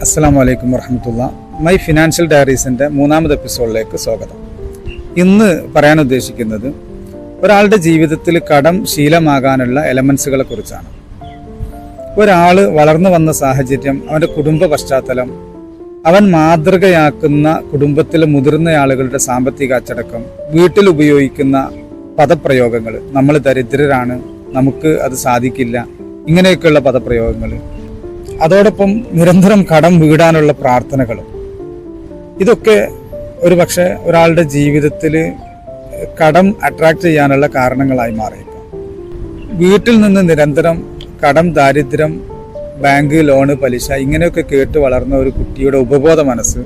അസ്സലാമു അലൈക്കും വറഹ്മത്തുള്ളാഹി. മൈ ഫിനാൻഷ്യൽ ഡയറീസിൻ്റെ 3ാമത് എപ്പിസോഡിലേക്ക് സ്വാഗതം. ഇന്ന് പറയാൻ ഉദ്ദേശിക്കുന്നത് ഒരാളുടെ ജീവിതത്തിൽ കടം ശീലമാകാനുള്ള എലമെൻസുകളെ കുറിച്ചാണ്. ഒരാൾ വളർന്നു വന്ന സാഹചര്യം, അവൻ്റെ കുടുംബ പശ്ചാത്തലം, അവൻ മാതൃകയാക്കുന്ന കുടുംബത്തിലെ മുതിർന്ന ആളുകളുടെ സാമ്പത്തിക അച്ചടക്കം, വീട്ടിൽ ഉപയോഗിക്കുന്ന പദപ്രയോഗങ്ങൾ, നമ്മൾ ദരിദ്രരാണ്, നമുക്ക് അത് സാധിക്കില്ല, ഇങ്ങനെയൊക്കെയുള്ള പദപ്രയോഗങ്ങൾ, അതോടൊപ്പം നിരന്തരം കടം വീടാനുള്ള പ്രാർത്ഥനകളും, ഇതൊക്കെ ഒരു പക്ഷേ ഒരാളുടെ ജീവിതത്തിൽ കടം അട്രാക്റ്റ് ചെയ്യാനുള്ള കാരണങ്ങളായി മാറിയേക്കാം. വീട്ടിൽ നിന്ന് നിരന്തരം കടം, ദാരിദ്ര്യം, ബാങ്ക് ലോണ്, പലിശ ഇങ്ങനെയൊക്കെ കേട്ട് വളർന്ന ഒരു കുട്ടിയുടെ ഉപബോധ മനസ്സ്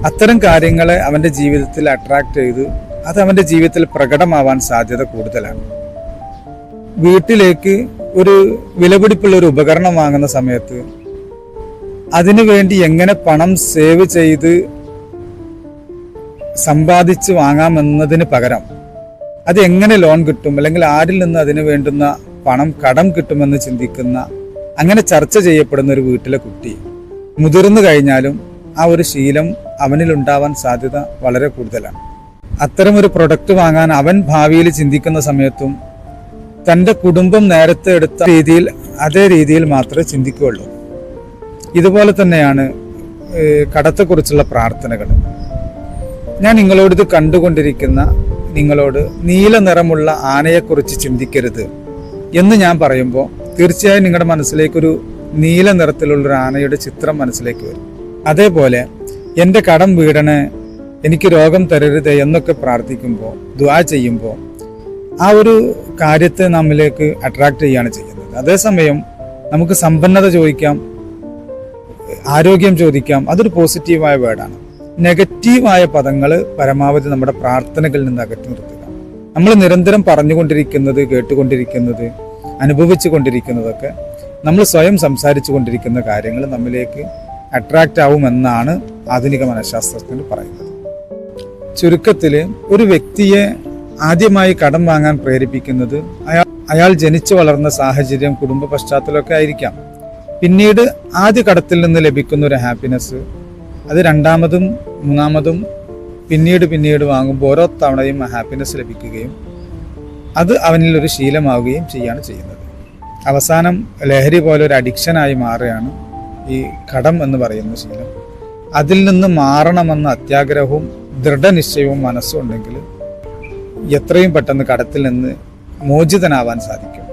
അത്തരം കാര്യങ്ങളെ അവൻ്റെ ജീവിതത്തിൽ അട്രാക്റ്റ് ചെയ്ത് അത് അവൻ്റെ ജീവിതത്തിൽ പ്രകടമാവാൻ സാധ്യത കൂടുതലാണ്. വീട്ടിലേക്ക് ഒരു വിലപിടിപ്പുള്ള ഒരു ഉപകരണം വാങ്ങുന്ന സമയത്ത് അതിനു വേണ്ടി എങ്ങനെ പണം സേവ് ചെയ്ത് സമ്പാദിച്ച് വാങ്ങാമെന്നതിന് പകരം അത് എങ്ങനെ ലോൺ കിട്ടും, അല്ലെങ്കിൽ ആരിൽ നിന്ന് അതിന് വേണ്ടുന്ന പണം കടം കിട്ടുമെന്ന് ചിന്തിക്കുന്ന, അങ്ങനെ ചർച്ച ചെയ്യപ്പെടുന്ന ഒരു വീട്ടിലെ കുട്ടി മുതിർന്നു കഴിഞ്ഞാലും ആ ഒരു ശീലം അവനിലുണ്ടാവാൻ സാധ്യത വളരെ കൂടുതലാണ്. അത്തരമൊരു പ്രൊഡക്റ്റ് വാങ്ങാൻ അവൻ ഭാവിയിൽ ചിന്തിക്കുന്ന സമയത്തും തൻ്റെ കുടുംബം നേരത്തെ എടുത്ത രീതിയിൽ അതേ രീതിയിൽ മാത്രമേ ചിന്തിക്കുകയുള്ളൂ. ഇതുപോലെ തന്നെയാണ് കടത്തെക്കുറിച്ചുള്ള പ്രാർത്ഥനകൾ. ഞാൻ നിങ്ങളോട് ഇത് കണ്ടുകൊണ്ടിരിക്കുന്ന നിങ്ങളോട് നീല നിറമുള്ള ആനയെക്കുറിച്ച് ചിന്തിക്കരുത് എന്ന് ഞാൻ പറയുമ്പോൾ തീർച്ചയായും നിങ്ങളുടെ മനസ്സിലേക്കൊരു നീല നിറത്തിലുള്ളൊരു ആനയുടെ ചിത്രം മനസ്സിലേക്ക് വരും. അതേപോലെ എൻ്റെ കടം വീടണേ, എനിക്ക് രോഗം തരരുത് എന്നൊക്കെ പ്രാർത്ഥിക്കുമ്പോൾ, ദുആ ചെയ്യുമ്പോൾ ആ ഒരു കാര്യത്തെ നമ്മിലേക്ക് അട്രാക്റ്റ് ചെയ്യുകയാണ് ചെയ്യുന്നത്. അതേസമയം നമുക്ക് സമ്പന്നത ചോദിക്കാം, ആരോഗ്യം ചോദിക്കാം, അതൊരു പോസിറ്റീവായ വേർഡാണ്. നെഗറ്റീവായ പദങ്ങൾ പരമാവധി നമ്മുടെ പ്രാർത്ഥനകളിൽ നിന്ന് അകറ്റി നിർത്തുക. നമ്മൾ നിരന്തരം പറഞ്ഞുകൊണ്ടിരിക്കുന്നത്, കേട്ടുകൊണ്ടിരിക്കുന്നത്, അനുഭവിച്ചു കൊണ്ടിരിക്കുന്നതൊക്കെ നമ്മൾ സ്വയം സംസാരിച്ചു കൊണ്ടിരിക്കുന്ന കാര്യങ്ങൾ നമ്മിലേക്ക് അട്രാക്റ്റ് ആവുമെന്നാണ് ആധുനിക മനഃശാസ്ത്രജ്ഞർ പറയുന്നത്. ചുരുക്കത്തിൽ ഒരു വ്യക്തിയെ ആദ്യമായി കടം വാങ്ങാൻ പ്രേരിപ്പിക്കുന്നത് അയാൾ ജനിച്ചു വളർന്ന സാഹചര്യം, കുടുംബ പശ്ചാത്തലമൊക്കെ ആയിരിക്കാം. പിന്നീട് ആദ്യ കടത്തിൽ നിന്ന് ലഭിക്കുന്ന ഒരു ഹാപ്പിനെസ് അത് രണ്ടാമതും മൂന്നാമതും പിന്നീട് വാങ്ങുമ്പോൾ ഓരോ തവണയും ആ ഹാപ്പിനെസ് ലഭിക്കുകയും അത് അവനിൽ ഒരു ശീലമാവുകയും ചെയ്യാണ് ചെയ്യുന്നത്. അവസാനം ലഹരി പോലെ ഒരു അഡിക്ഷനായി മാറുകയാണ് ഈ കടം എന്ന് പറയുന്ന ശീലം. അതിൽ നിന്ന് മാറണമെന്ന അത്യാഗ്രഹവും ദൃഢനിശ്ചയവും മനസ്സുണ്ടെങ്കിൽ എത്രയും പെട്ടെന്ന് കടത്തിൽ നിന്ന് മോചിതനാവാൻ സാധിക്കും.